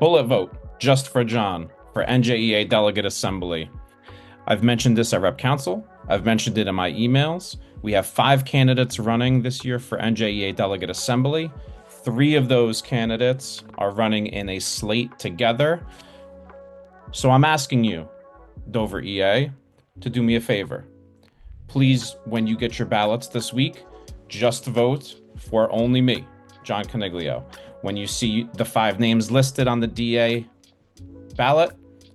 Bullet vote just for John for NJEA Delegate Assembly. I've mentioned this at Rep Council. I've mentioned it in my emails. We have 5 candidates running this year for NJEA Delegate Assembly. 3 of those candidates are running in a slate together. So I'm asking you, Dover EA, to do me a favor. Please, when you get your ballots this week, just vote for only me, John Coniglio. When you see the 5 names listed on the DA ballot,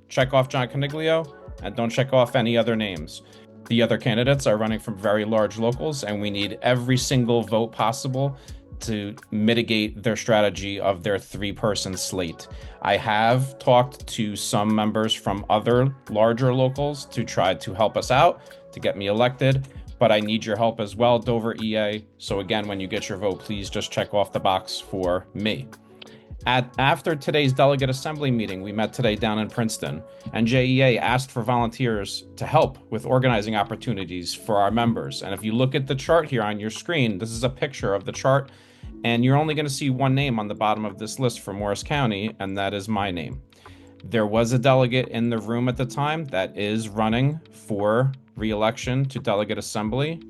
check off John Coniglio and don't check off any other names. The other candidates are running from very large locals, and we need every single vote possible to mitigate their strategy of their 3-person slate. I have talked to some members from other larger locals to try to help us out to get me elected, but I need your help as well, Dover EA. So again, when you get your vote, please just check off the box for me. After today's Delegate Assembly meeting we met today down in Princeton, NJEA asked for volunteers to help with organizing opportunities for our members. And if you look at the chart here on your screen, this is a picture of the chart, and you're only going to see one name on the bottom of this list for Morris County, and that is my name. There was a delegate in the room at the time that is running for re-election to Delegate Assembly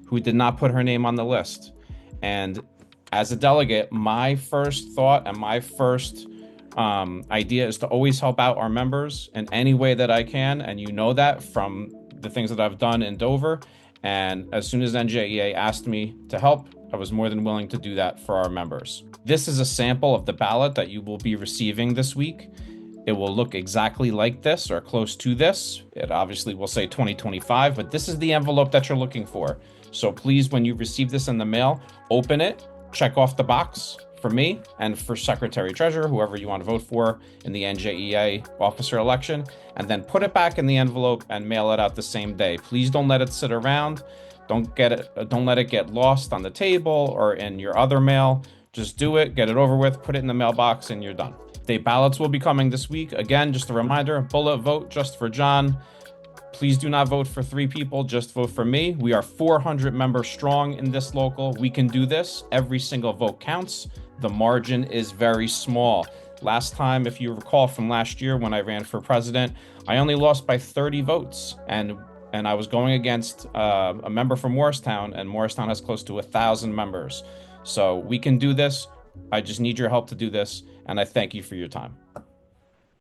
who did not put her name on the list. And as a delegate, my first thought and my first idea is to always help out our members in any way that I can. And you know that from the things that I've done in Dover. And as soon as NJEA asked me to help, I was more than willing to do that for our members. This is a sample of the ballot that you will be receiving this week. It will look exactly like this or close to this. It obviously will say 2025, but this is the envelope that you're looking for. So please, when you receive this in the mail, open it, check off the box for me and for Secretary Treasurer, whoever you want to vote for in the NJEA officer election, and then put it back in the envelope and mail it out the same day. Please don't let it sit around. Don't let it get lost on the table or in your other mail. Just do it, get it over with, put it in the mailbox, and you're done. The ballots will be coming this week. Again, just a reminder, bullet vote just for John. Please do not vote for 3 people, just vote for me. We are 400 members strong in this local. We can do this. Every single vote counts. The margin is very small. Last time, if you recall from last year when I ran for president, I only lost by 30 votes. And I was going against a member from Morristown, and Morristown has close to 1,000 members. So we can do this. I just need your help to do this, and I thank you for your time.